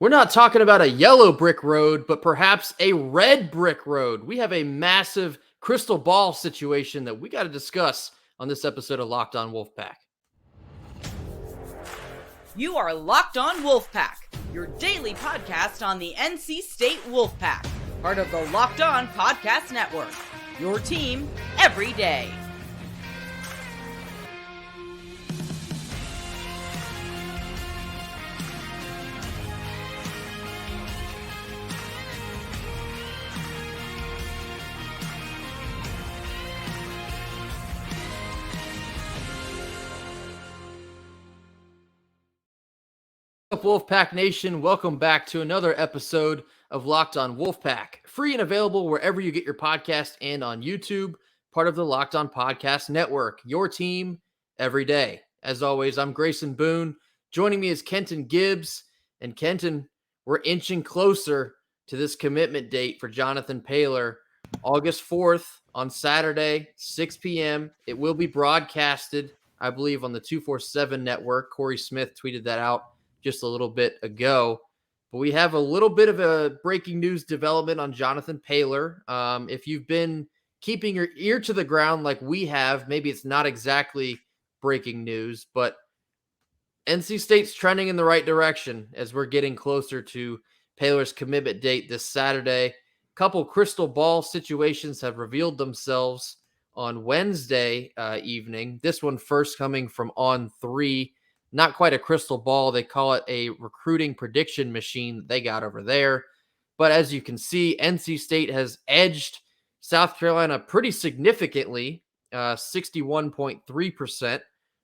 We're not talking about a yellow brick road, but perhaps a red brick road. We have a massive crystal ball situation that we got to discuss on this episode of Locked On Wolfpack. You are Locked On Wolfpack, your daily podcast on the NC State Wolfpack, part of the Locked On Podcast Network, your team every day. Up, Wolfpack Nation, welcome back to another episode of Locked On Wolfpack. Free and available wherever you get your podcast and on YouTube, part of the Locked On Podcast Network, your team every day. As always, I'm Grayson Boone. Joining me is Kenton Gibbs. And Kenton, we're inching closer to this commitment date for Jonathan Paylor, August 4th on Saturday, 6 p.m. It will be broadcasted, I believe, on the 247 network. Corey Smith tweeted that out just a little bit ago. But we have a little bit of a breaking news development on Jonathan Paylor. If you've been keeping your ear to the ground like we have, maybe it's not exactly breaking news, but NC State's trending in the right direction as we're getting closer to Paylor's commitment date this Saturday. A couple crystal ball situations have revealed themselves on Wednesday evening. This one first coming from On3. Not quite a crystal ball. They call it a recruiting prediction machine that they got over there. But as you can see, NC State has edged South Carolina pretty significantly, 61.3%,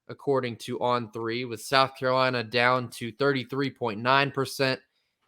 according to On3, with South Carolina down to 33.9%.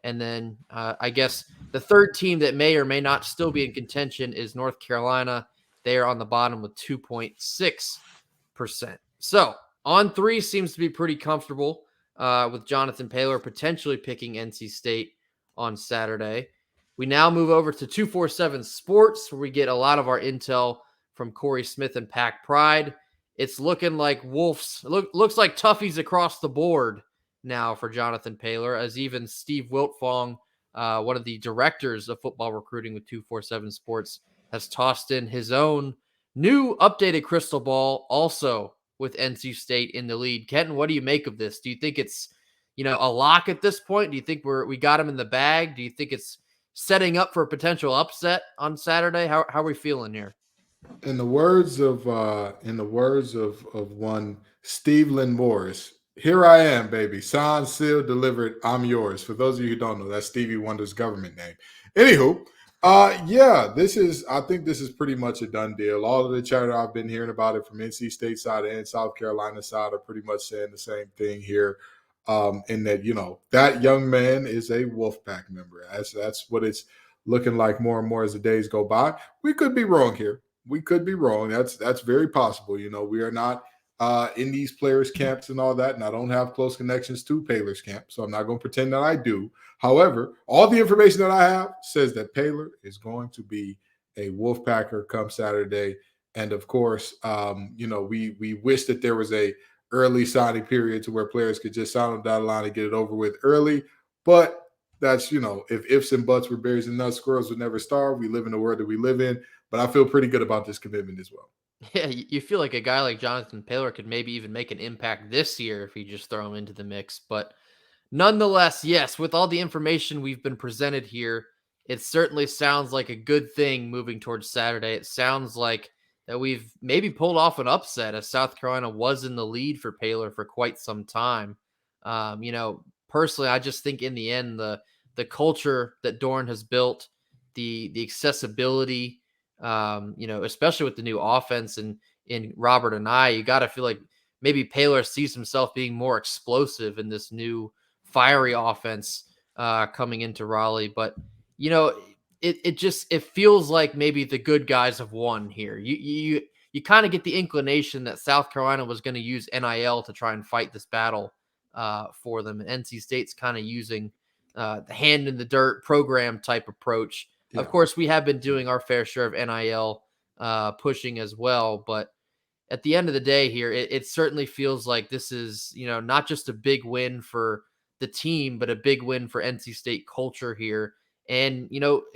And then I guess the third team that may or may not still be in contention is North Carolina. They are on the bottom with 2.6%. So, On3 seems to be pretty comfortable with Jonathan Paylor potentially picking NC State on Saturday. We now move over to 247 Sports, where we get a lot of our intel from Corey Smith and Pack Pride. It's looking like Wolves. Looks like toughies across the board now for Jonathan Paylor, as even Steve Wiltfong, one of the directors of football recruiting with 247 Sports, has tossed in his own new updated crystal ball, also with NC State in the lead. Kenton, what do you make of this? Do you think it's, a lock at this point? Do you think we got him in the bag? Do you think it's setting up for a potential upset on Saturday? How are we feeling here? In the words of one Steve Lynn Morris, here I am, baby. Signed, sealed, delivered. I'm yours. For those of you who don't know, that's Stevie Wonder's government name. Anywho, I think this is pretty much a done deal. All of the chatter I've been hearing about it from NC State side and South Carolina side are pretty much saying the same thing here. In that, that young man is a Wolfpack member. That's what it's looking like more and more as the days go by. We could be wrong here. We could be wrong. That's very possible. We are not in these players' camps and all that, and I don't have close connections to Paylor's camp, so I'm not going to pretend that I do. However, all the information that I have says that Paylor is going to be a Wolfpacker come Saturday. And of course, we wish that there was a early signing period to where players could just sign on the dotted line and get it over with early. But that's, if ifs and buts were berries and nuts, squirrels would never starve. We live in the world that we live in. But I feel pretty good about this commitment as well. Yeah, you feel like a guy like Jonathan Paylor could maybe even make an impact this year if you just throw him into the mix. But nonetheless, yes, with all the information we've been presented here, it certainly sounds like a good thing moving towards Saturday. It sounds like that we've maybe pulled off an upset, as South Carolina was in the lead for Paylor for quite some time. Personally, I just think in the end, the culture that Dorn has built, the accessibility, especially with the new offense and in Robert and you got to feel like maybe Paylor sees himself being more explosive in this new fiery offense coming into Raleigh. But, it feels like maybe the good guys have won here. You kind of get the inclination that South Carolina was going to use NIL to try and fight this battle for them. And NC State's kind of using the hand in the dirt program type approach. Yeah. Of course, we have been doing our fair share of NIL pushing as well. But at the end of the day here, it certainly feels like this is, not just a big win for the team, but a big win for NC State culture here. And,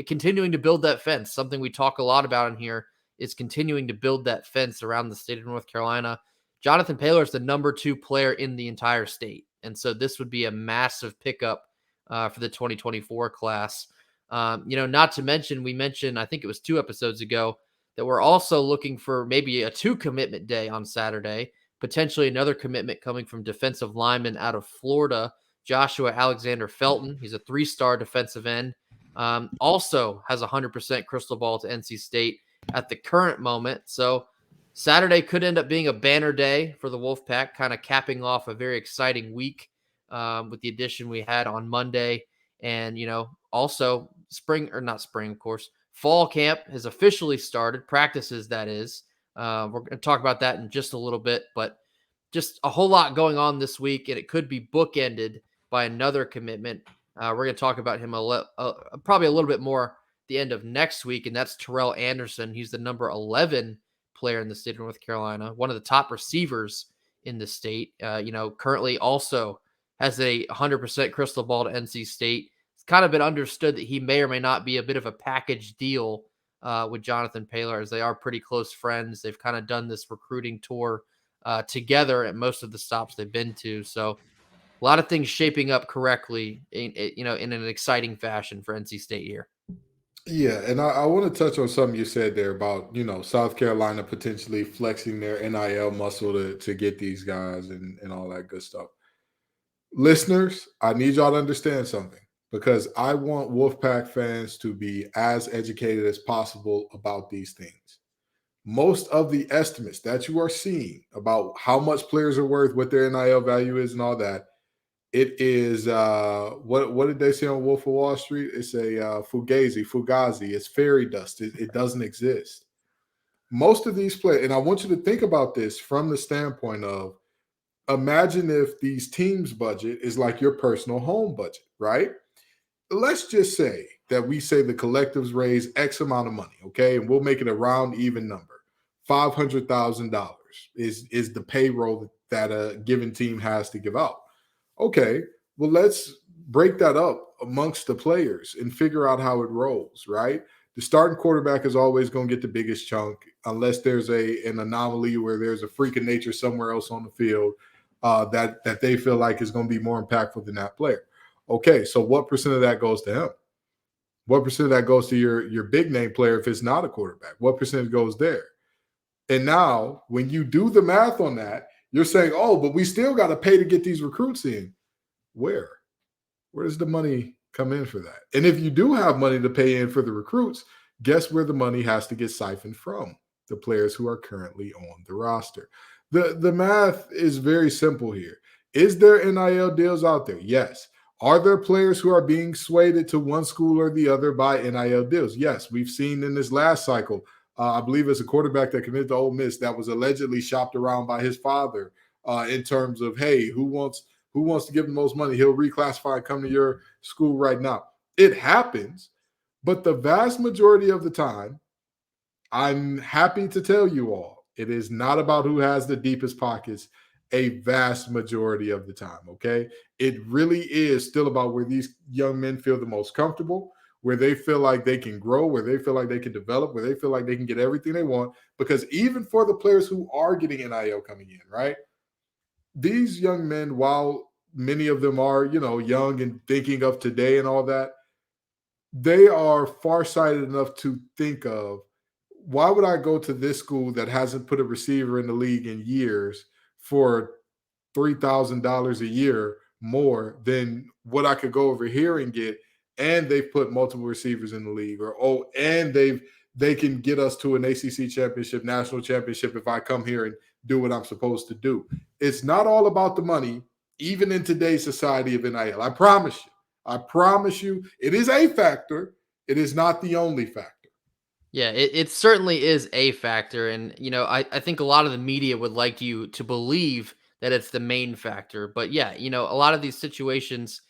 continuing to build that fence, something we talk a lot about in here is continuing to build that fence around the state of North Carolina. Jonathan Paylor is the number 2 player in the entire state. And so this would be a massive pickup for the 2024 class. Not to mention, we mentioned, I think it was 2 episodes ago, that we're also looking for maybe a 2 commitment day on Saturday, potentially another commitment coming from defensive lineman out of Florida, Joshua Alexander-Felton. He's a 3-star defensive end. Also has 100% crystal ball to NC State at the current moment. So Saturday could end up being a banner day for the Wolfpack, kind of capping off a very exciting week with the addition we had on Monday. And, also not spring, of course, fall camp has officially started, practices, that is. We're going to talk about that in just a little bit, but just a whole lot going on this week, and it could be bookended by another commitment. We're going to talk about him probably a little bit more the end of next week, and that's Terrell Anderson. He's the number 11 player in the state of North Carolina, one of the top receivers in the state. Currently also has a 100% crystal ball to NC State. It's kind of been understood that he may or may not be a bit of a package deal with Jonathan Paylor, as they are pretty close friends. They've kind of done this recruiting tour together at most of the stops they've been to. So a lot of things shaping up correctly in an exciting fashion for NC State here. Yeah, and I want to touch on something you said there about, South Carolina potentially flexing their NIL muscle to get these guys and all that good stuff. Listeners, I need y'all to understand something, because I want Wolfpack fans to be as educated as possible about these things. Most of the estimates that you are seeing about how much players are worth, what their NIL value is and all that, it is what did they say on Wolf of Wall Street? It's a fugazi. It's fairy dust. It doesn't exist. Most of these players, and I want you to think about this from the standpoint of, imagine if these teams' budget is like your personal home budget, right? Let's just say that we say the collectives raise X amount of money, okay? And we'll make it a round even number. $500,000 is the payroll that a given team has to give out. Okay, well, let's break that up amongst the players and figure out how it rolls, right? The starting quarterback is always going to get the biggest chunk, unless there's an anomaly where there's a freak of nature somewhere else on the field that they feel like is going to be more impactful than that player. Okay, so what percent of that goes to him? What percent of that goes to your big name player if it's not a quarterback? What percentage goes there? And now, when you do the math on that, you're saying, oh, but we still got to pay to get these recruits in. Where does the money come in for that? And if you do have money to pay in for the recruits, guess where the money has to get siphoned from? The players who are currently on the roster. The math is very simple here. Is there NIL deals out there? Yes. Are there players who are being swayed to one school or the other by NIL deals? Yes. We've seen in this last cycle, I believe it's a quarterback that committed to Ole Miss that was allegedly shopped around by his father in terms of, hey, who wants to give the most money? He'll reclassify and come to your school right now. It happens, but the vast majority of the time, I'm happy to tell you all, it is not about who has the deepest pockets a vast majority of the time, okay? It really is still about where these young men feel the most comfortable, where they feel like they can grow, where they feel like they can develop, where they feel like they can get everything they want. Because even for the players who are getting NIL coming in, right? These young men, while many of them are, young and thinking of today and all that, they are farsighted enough to think of, why would I go to this school that hasn't put a receiver in the league in years for $3,000 a year more than what I could go over here and get? And they've put multiple receivers in the league, and they can get us to an ACC championship, national championship if I come here and do what I'm supposed to do. It's not all about the money, even in today's society of NIL. I promise you, it is a factor. It is not the only factor. Yeah, it certainly is a factor. And, I think a lot of the media would like you to believe that it's the main factor. But yeah, a lot of these situations,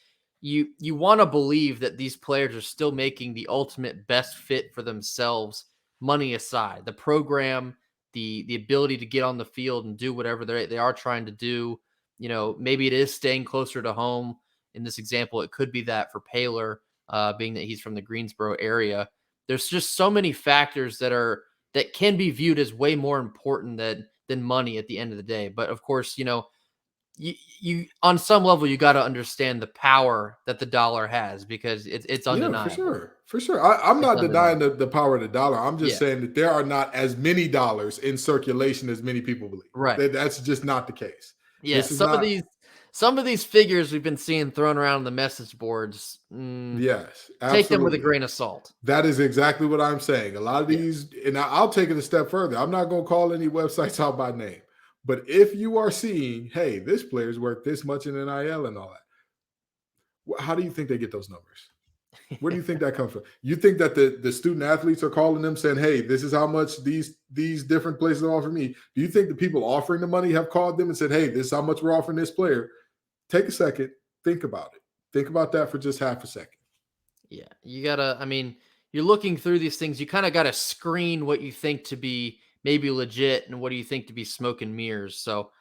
you want to believe that these players are still making the ultimate best fit for themselves, money aside. The program, the ability to get on the field and do whatever they are trying to do. Maybe it is staying closer to home. in this example, it could be that for Paler, being that he's from the Greensboro area. There's just so many factors that can be viewed as way more important than money at the end of the day. But of course, you on some level you got to understand the power that the dollar has, because it's undeniable. For sure. I'm not denying the power of the dollar. I'm just saying that there are not as many dollars in circulation as many people believe. Right. That's just not the case. Yeah, some of these figures we've been seeing thrown around on the message boards. Yes, absolutely. Take them with a grain of salt. That is exactly what I'm saying. A lot of these, and I'll take it a step further. I'm not going to call any websites out by name. But if you are seeing, hey, this player's worth this much in NIL and all that, how do you think they get those numbers? Where do you think that comes from? You think that the student athletes are calling them saying, hey, this is how much these different places offer me? Do you think the people offering the money have called them and said, hey, this is how much we're offering this player? Take a second. Think about it. Think about that for just half a second. Yeah, you're looking through these things. You kind of got to screen what you think to be maybe legit and what do you think to be smoke and mirrors. So,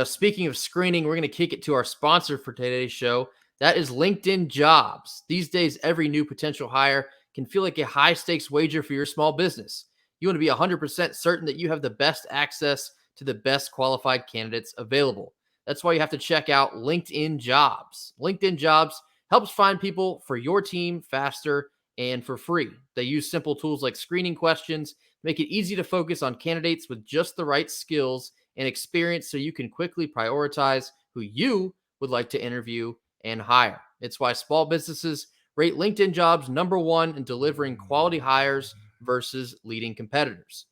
speaking of screening, we're going to kick it to our sponsor for today's show. That is LinkedIn Jobs. These days, every new potential hire can feel like a high stakes wager for your small business. You want to be 100% certain that you have the best access to the best qualified candidates available. That's why you have to check out LinkedIn Jobs. LinkedIn Jobs helps find people for your team faster and for free. They use simple tools like screening questions, make it easy to focus on candidates with just the right skills and experience so you can quickly prioritize who you would like to interview and hire. It's why small businesses rate LinkedIn Jobs #1 in delivering quality hires versus leading competitors.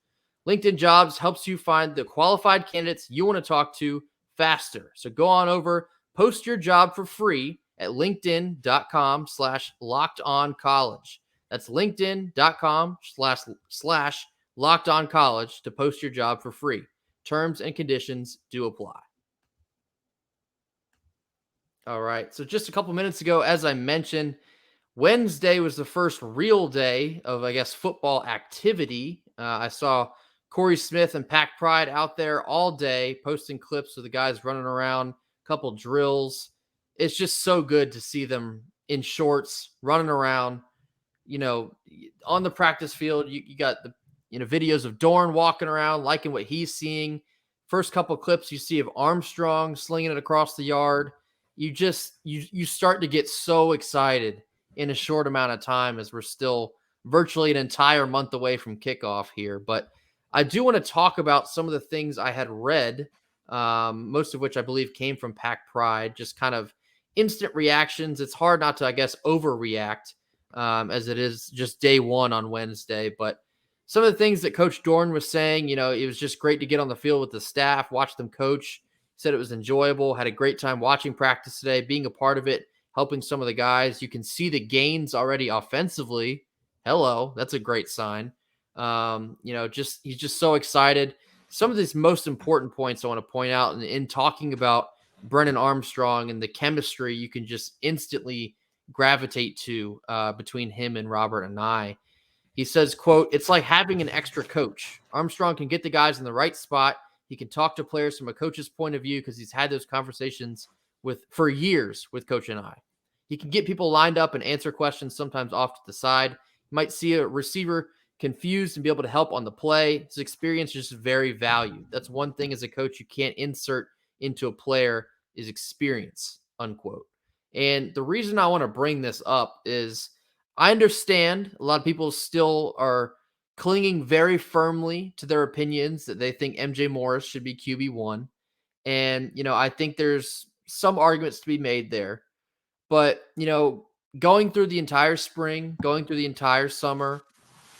LinkedIn Jobs helps you find the qualified candidates you want to talk to faster. So go on over, post your job for free at linkedin.com/lockedoncollege. That's linkedin.com/lockedoncollege to post your job for free. Terms and conditions do apply. All right. So just a couple minutes ago, as I mentioned, Wednesday was the first real day of, football activity. I saw Corey Smith and Pack Pride out there all day posting clips of the guys running around, a couple drills. It's just so good to see them in shorts, running around, on the practice field. You got the, videos of Dorn walking around, liking what he's seeing. First couple clips you see of Armstrong slinging it across the yard. You start to get so excited in a short amount of time, as we're still virtually an entire month away from kickoff here. But I do want to talk about some of the things I had read, most of which I believe came from Pack Pride, just kind of instant reactions. It's hard not to, overreact, as it is just day one on Wednesday. But some of the things that Coach Dorn was saying, it was just great to get on the field with the staff, watch them coach. Said it was enjoyable, had a great time watching practice today, being a part of it, helping some of the guys. You can see the gains already offensively. Hello, that's a great sign. He's just so excited. Some of these most important points I want to point out in talking about Brennan Armstrong and the chemistry you can just instantly gravitate to between him and Robert and I. He says, quote, "It's like having an extra coach. Armstrong can get the guys in the right spot. He can talk to players from a coach's point of view because he's had those conversations for years with Coach and I. He can get people lined up and answer questions sometimes off to the side. You might see a receiver confused and be able to help on the play. His experience is just very valued. That's one thing as a coach you can't insert into a player is experience," unquote. And the reason I want to bring this up is I understand a lot of people still are clinging very firmly to their opinions that they think MJ Morris should be QB1. And, I think there's some arguments to be made there. But, going through the entire spring, going through the entire summer,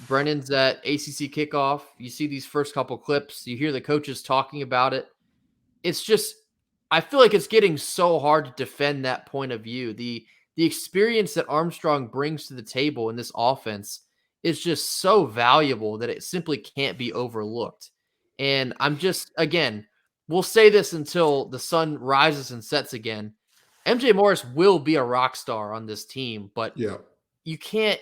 Brennan's at ACC kickoff. You see these first couple clips. You hear the coaches talking about it. It's just, I feel like it's getting so hard to defend that point of view. The experience that Armstrong brings to the table in this offense is just so valuable that it simply can't be overlooked. And I'm just, again, we'll say this until the sun rises and sets again. MJ Morris will be a rock star on this team, but you can't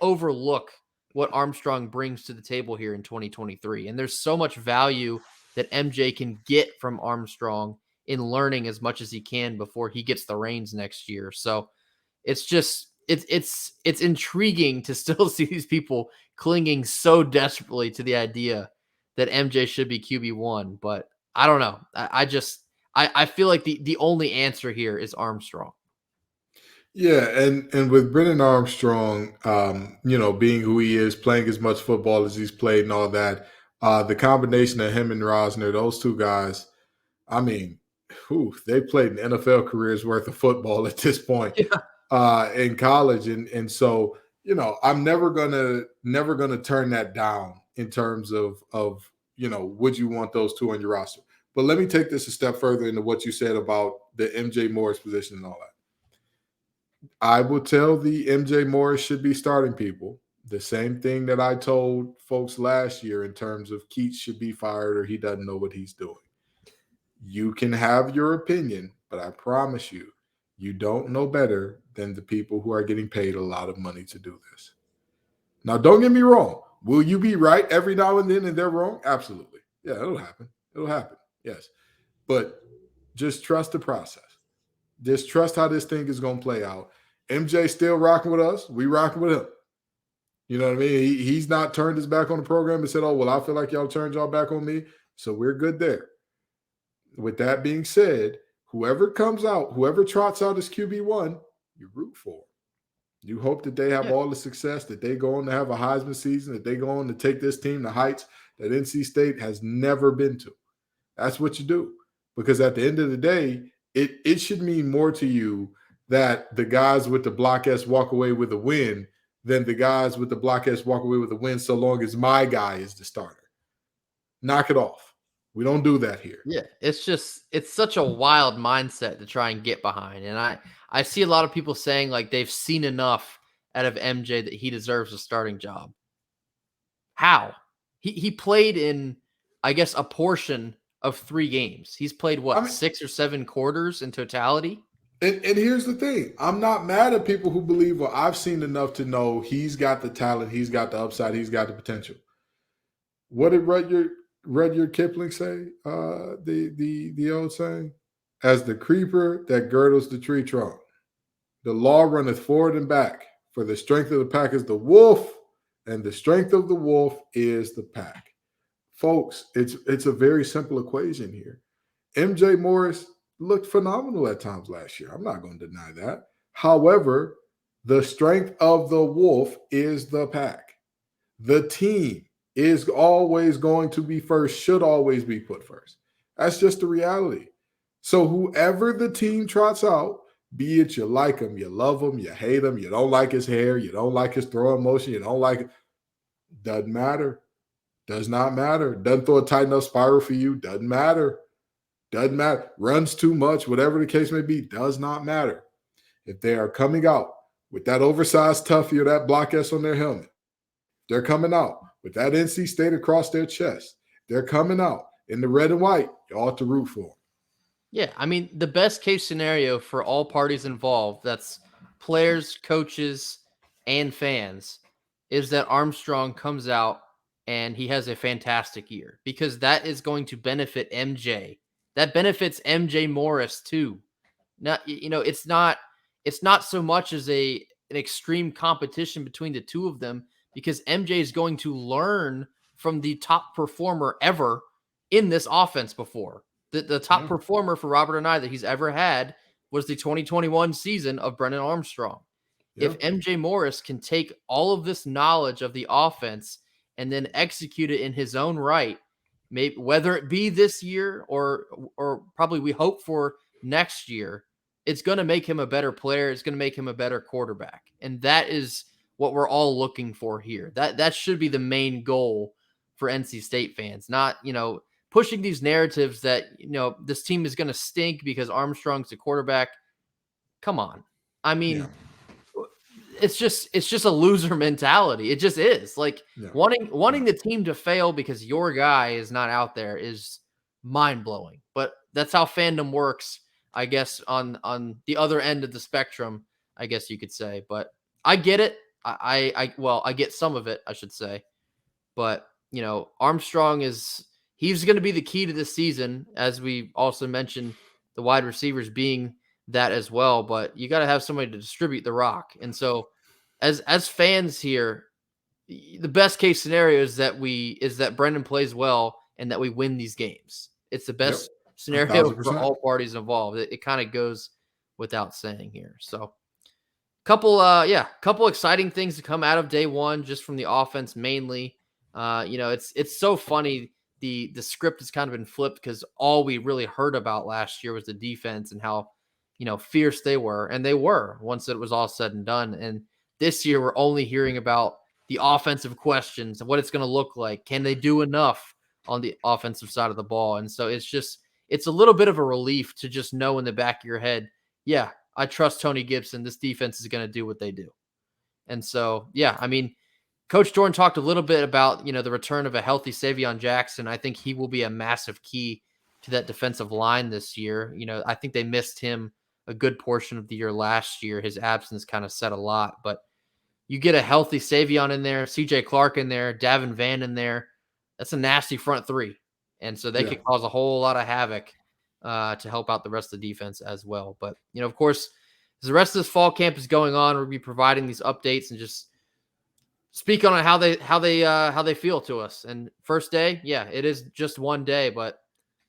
overlook what Armstrong brings to the table here in 2023. And there's so much value that MJ can get from Armstrong in learning as much as he can before he gets the reins next year. So it's just it's intriguing to still see these people clinging so desperately to the idea that MJ should be QB1, but I don't know. I feel like the only answer here is Armstrong. Yeah, and with Brennan Armstrong, being who he is, playing as much football as he's played and all that, the combination of him and Rosner, those two guys, I mean, they played an NFL career's worth of football at this point in college, and so I'm never gonna turn that down in terms of would you want those two on your roster? But let me take this a step further into what you said about the MJ Morris position and all that. I will tell the MJ Morris should be starting people the same thing that I told folks last year in terms of Keats should be fired or he doesn't know what he's doing. You can have your opinion, but I promise you, you don't know better than the people who are getting paid a lot of money to do this. Now, don't get me wrong. Will you be right every now and then and they're wrong? Absolutely. Yeah, it'll happen. It'll happen. Yes. But just trust the process. Just trust how this thing is going to play out. MJ still rocking with us. We rocking with him. You know what I mean? He's not turned his back on the program and said, oh, well, I feel like y'all turned y'all back on me. So we're good there. With that being said, whoever comes out, whoever trots out as QB1, you root for. You hope that they have all the success, that they go on to have a Heisman season, that they go on to take this team to heights that NC State has never been to. That's what you do. Because at the end of the day, it should mean more to you that the guys with the block S walk away with a win than the guys with the block S walk away with a win so long as my guy is the starter. Knock it off. We don't do that here. Yeah, it's such a wild mindset to try and get behind. And I see a lot of people saying like they've seen enough out of MJ that he deserves a starting job. How? He played in, I guess, a portion of 3 games. He's played, 6 or 7 quarters in totality? And here's the thing. I'm not mad at people who believe, well, I've seen enough to know he's got the talent, he's got the upside, he's got the potential. What did Rudyard Kipling say? The old saying? As the creeper that girdles the tree trunk, the law runneth forward and back, for the strength of the pack is the wolf, and the strength of the wolf is the pack. Folks, it's a very simple equation here. MJ Morris looked phenomenal at times last year. I'm not going to deny that. However, the strength of the wolf is the pack. The team is always going to be first, should always be put first. That's just the reality. So whoever the team trots out, be it you like him, you love him, you hate him, you don't like his hair, you don't like his throwing motion, you don't like it, doesn't matter. Does not matter. Doesn't throw a tight enough spiral for you. Doesn't matter. Doesn't matter. Runs too much, whatever the case may be, does not matter. If they are coming out with that oversized toughie or that block S on their helmet, they're coming out with that NC State across their chest. They're coming out in the red and white. You ought to root for them. Yeah, I mean, the best case scenario for all parties involved, that's players, coaches, and fans, is that Armstrong comes out and he has a fantastic year, because that is going to benefit MJ. That benefits MJ Morris too. Now, it's not so much as an extreme competition between the two of them, because MJ is going to learn from the top performer ever in this offense before. The top performer for Robert and I that he's ever had was the 2021 season of Brennan Armstrong. Yeah. If MJ Morris can take all of this knowledge of the offense and then execute it in his own right, maybe whether it be this year or probably we hope for next year, it's going to make him a better player. It's going to make him a better quarterback. And that is what we're all looking for here. That should be the main goal for NC State fans, not, pushing these narratives that, this team is going to stink because Armstrong's the quarterback. Come on. I mean, it's just a loser mentality. It just is. Like wanting the team to fail because your guy is not out there is mind-blowing. But that's how fandom works, I guess, on the other end of the spectrum, I guess you could say. But I get it. I get some of it, I should say. But, Armstrong he's going to be the key to this season, as we also mentioned the wide receivers being that as well, but you got to have somebody to distribute the rock. And so as fans here, the best case scenario is that Brendan plays well and that we win these games. It's the Yep. best scenario for 1,000%. all parties involved. It kind of goes without saying here. So couple exciting things to come out of day one, just from the offense mainly. It's so funny. The script has kind of been flipped because all we really heard about last year was the defense and how, fierce they were. And they were once it was all said and done. And this year we're only hearing about the offensive questions and what it's going to look like. Can they do enough on the offensive side of the ball? And so it's a little bit of a relief to just know in the back of your head, yeah, I trust Tony Gibson. This defense is going to do what they do. And so, yeah, I mean, Coach Jordan talked a little bit about, the return of a healthy Savion Jackson. I think he will be a massive key to that defensive line this year. I think they missed him a good portion of the year last year. His absence kind of said a lot, but you get a healthy Savion in there, CJ Clark in there, Davin Van in there. That's a nasty front three. And so they could cause a whole lot of havoc to help out the rest of the defense as well. But, of course, as the rest of this fall camp is going on, we'll be providing these updates and just speak on how they feel to us. And first day, yeah, it is just one day, but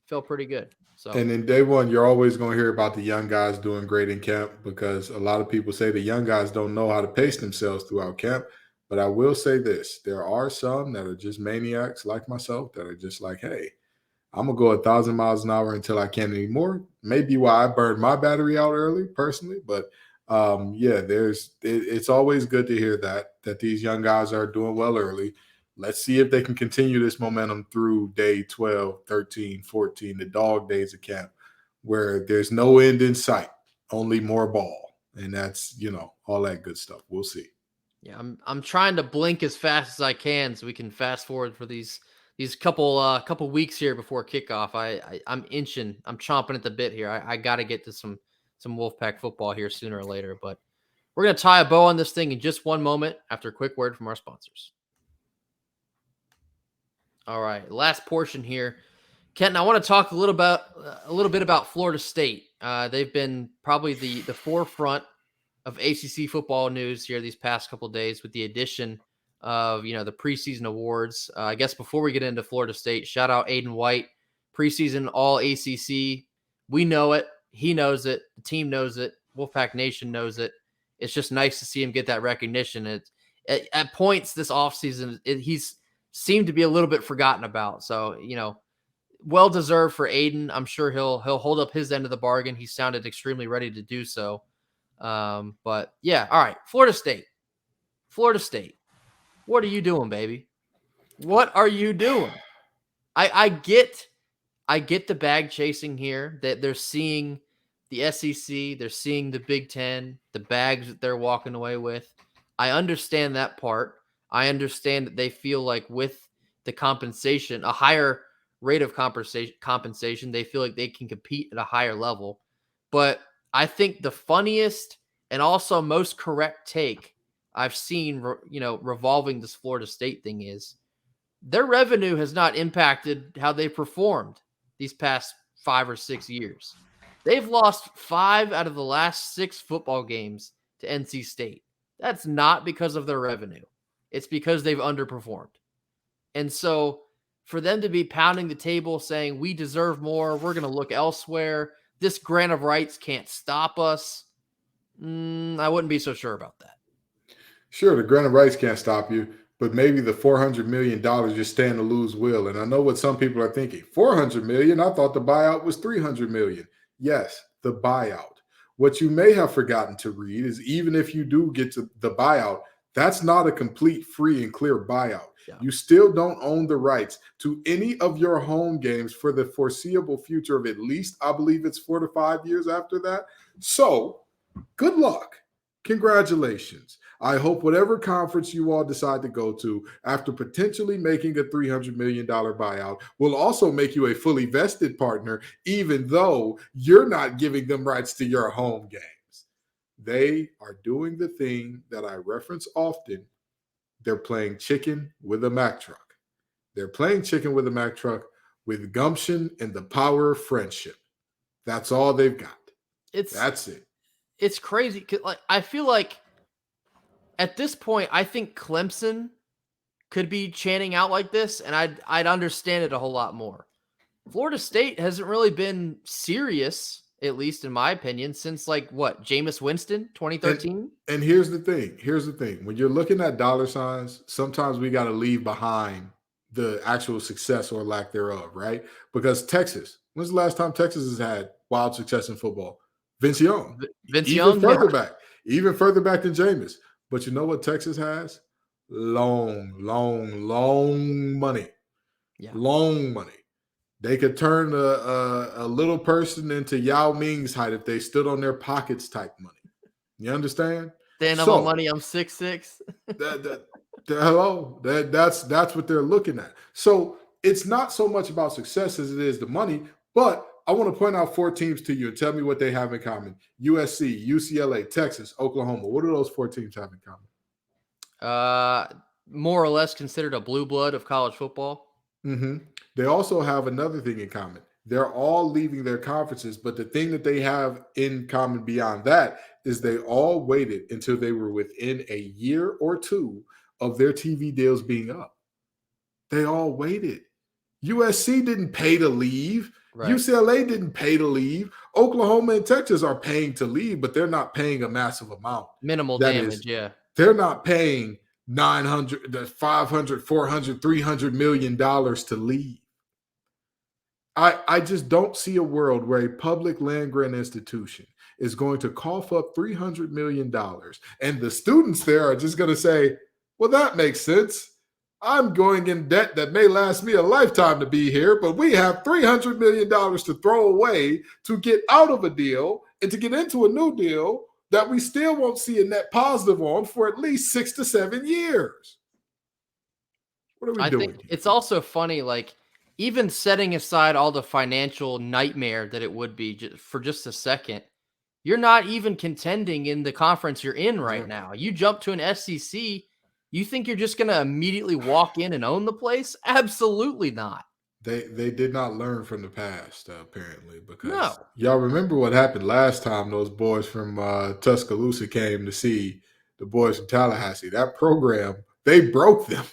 felt pretty good. So, and in day one, you're always going to hear about the young guys doing great in camp, because a lot of people say the young guys don't know how to pace themselves throughout camp. But I will say this, there are some that are just maniacs like myself that are just like, hey, I'm going to go 1,000 miles an hour until I can't anymore. Maybe why I burned my battery out early personally. But it's always good to hear that these young guys are doing well early. Let's see if they can continue this momentum through day 12, 13, 14, the dog days of camp, where there's no end in sight, only more ball. And that's, all that good stuff. We'll see. Yeah, I'm trying to blink as fast as I can so we can fast forward for these couple weeks here before kickoff. I'm chomping at the bit here. I got to get to some Wolfpack football here sooner or later, but we're going to tie a bow on this thing in just one moment after a quick word from our sponsors. All right, last portion here. Kenton, I want to talk a little bit about Florida State. They've been probably the forefront of ACC football news here these past couple of days with the addition of, the preseason awards. I guess before we get into Florida State, shout out Aiden White, preseason all ACC. We know it. He knows it. The team knows it. Wolfpack Nation knows it. It's just nice to see him get that recognition. At points this offseason, he's seemed to be a little bit forgotten about. So, well-deserved for Aiden. I'm sure he'll hold up his end of the bargain. He sounded extremely ready to do so. But yeah, all right. Florida State. What are you doing, baby? What are you doing? I get the bag chasing here, that they're seeing the SEC, they're seeing the Big Ten, the bags that they're walking away with. I understand that part. I understand that they feel like with the compensation, a higher rate of compensation, they feel like they can compete at a higher level. But I think the funniest and also most correct take I've seen, revolving this Florida State thing is their revenue has not impacted how they performed these past 5 or 6 years. They've lost 5 out of the last 6 football games to NC State. That's not because of their revenue. It's because they've underperformed. And so for them to be pounding the table saying, we deserve more, we're going to look elsewhere, this grant of rights can't stop us, I wouldn't be so sure about that. Sure, the grant of rights can't stop you, but maybe the $400 million just stand to lose will. And I know what some people are thinking. $400 million? I thought the buyout was $300 million. Yes, the buyout. What you may have forgotten to read is even if you do get to the buyout, that's not a complete free and clear buyout. Yeah. You still don't own the rights to any of your home games for the foreseeable future of at least, I believe it's 4 to 5 years after that. So good luck. Congratulations. I hope whatever conference you all decide to go to after potentially making a $300 million buyout will also make you a fully vested partner, even though you're not giving them rights to your home games. They are doing the thing that I reference often. They're playing chicken with a Mack truck. They're playing chicken with a Mack truck with gumption and the power of friendship. That's all they've got. That's it. It's crazy. 'Cause, like, I feel like at this point, I think Clemson could be chanting out like this, and I'd understand it a whole lot more. Florida State hasn't really been serious, at least in my opinion, since like what, Jameis Winston, 2013. And here's the thing. Here's the thing. When you're looking at dollar signs, sometimes we got to leave behind the actual success or lack thereof, right? Because Texas, when's the last time Texas has had wild success in football? Vince Young. Even further back than Jameis. But you know what Texas has? Long money. Yeah. Long money. They could turn a little person into Yao Ming's height if they stood on their pockets type money. You understand? Stand up on money. I'm 6'6". That's what they're looking at. So it's not so much about success as it is the money. But I want to point out 4 teams to you and tell me what they have in common: USC, UCLA, Texas, Oklahoma. What do those 4 teams have in common? More or less considered a blue blood of college football. Mm-hmm. They also have another thing in common. They're all leaving their conferences, but the thing that they have in common beyond that is they all waited until they were within a year or 2 of their TV deals being up. They all waited. USC didn't pay to leave. Right. UCLA didn't pay to leave. Oklahoma and Texas are paying to leave, but they're not paying a massive amount. Minimal damage, yeah. They're not paying $900, $500, $400, $300 million to leave. I just don't see a world where a public land-grant institution is going to cough up $300 million and the students there are just going to say, well, that makes sense. I'm going in debt that may last me a lifetime to be here, but we have $300 million to throw away to get out of a deal and to get into a new deal that we still won't see a net positive on for at least 6 to 7 years. What are we doing? I think it's also funny, like, even setting aside all the financial nightmare that it would be for just a second, you're not even contending in the conference you're in right now. You jump to an SEC, you think you're just going to immediately walk in and own the place? Absolutely not. They did not learn from the past, apparently, because y'all remember what happened last time those boys from Tuscaloosa came to see the boys from Tallahassee. That program, they broke them.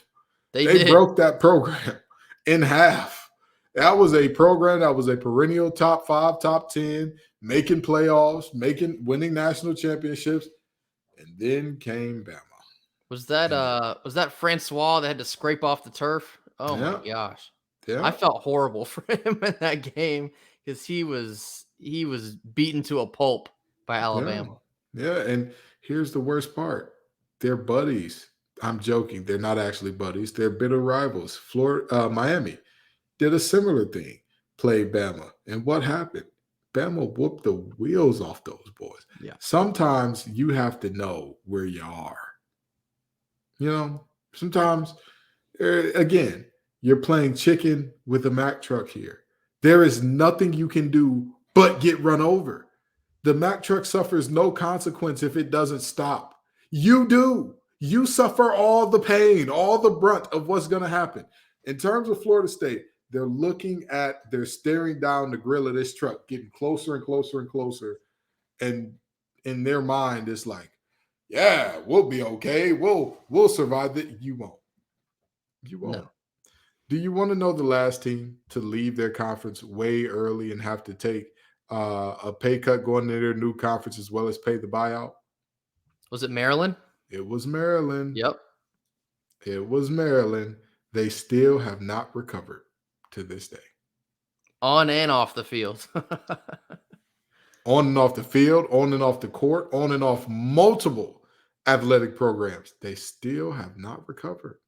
They broke that program in half. That was a program that was a perennial top 5, top 10, making playoffs, winning national championships, and then came Bama. Was that Francois that had to scrape off the turf? Oh my gosh. Yeah. I felt horrible for him in that game because he was beaten to a pulp by Alabama. Yeah, and here's the worst part. They're buddies. I'm joking. They're not actually buddies. They're bitter rivals. Miami did a similar thing, played Bama. And what happened? Bama whooped the wheels off those boys. Yeah. Sometimes you have to know where you are. You know, sometimes, again, you're playing chicken with a Mack truck here. There is nothing you can do but get run over. The Mack truck suffers no consequence if it doesn't stop. You do. You suffer all the pain, all the brunt of what's going to happen. In terms of Florida State, they're staring down the grill of this truck, getting closer and closer and closer. And in their mind, it's like, yeah, we'll be okay. We'll survive it. You won't. You won't. No. Do you want to know the last team to leave their conference way early and have to take a pay cut going into their new conference as well as pay the buyout? Was it Maryland? It was Maryland. Yep. It was Maryland. They still have not recovered to this day. On and off the field. On and off the field, on and off the court, on and off multiple athletic programs. They still have not recovered.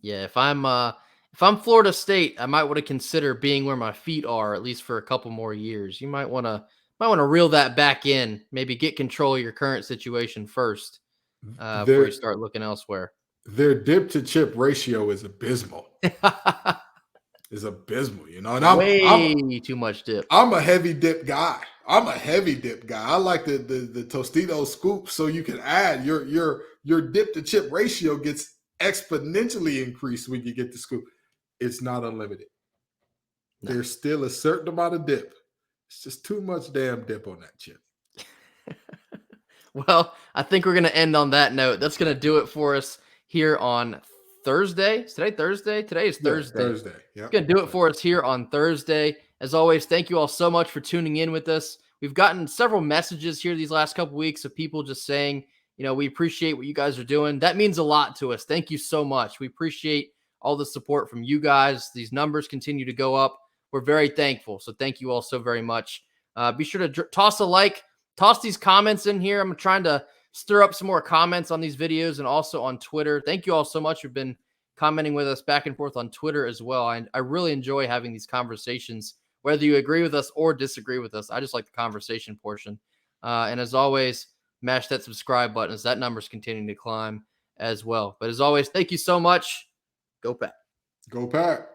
Yeah, if I'm Florida State, I might want to consider being where my feet are at least for a couple more years. You might want to reel that back in. Maybe get control of your current situation first before you start looking elsewhere. Their dip to chip ratio is abysmal. Is abysmal, you know. And I'm way too much dip. I'm a heavy dip guy. I like the Tostito scoop, so you can add your dip to chip ratio gets exponentially increased when you get the scoop. It's not unlimited. No. There's still a certain amount of dip It's just too much damn dip on that chip. Well, I think we're going to end on that note. That's going to do it for us here on Thursday. Is today Thursday? Today is Thursday. Thursday. Yeah. It's going to do it for us here on Thursday. As always, thank you all so much for tuning in with us. We've gotten several messages here these last couple weeks of people just saying, we appreciate what you guys are doing. That means a lot to us. Thank you so much. We appreciate all the support from you guys. These numbers continue to go up. We're very thankful. So thank you all so very much. Be sure to toss a like. Toss these comments in here. I'm trying to stir up some more comments on these videos and also on Twitter. Thank you all so much. You've been commenting with us back and forth on Twitter as well. I really enjoy having these conversations, whether you agree with us or disagree with us. I just like the conversation portion. And as always, mash that subscribe button as that number's continuing to climb as well. But as always, thank you so much. Go Pack. Go Pack.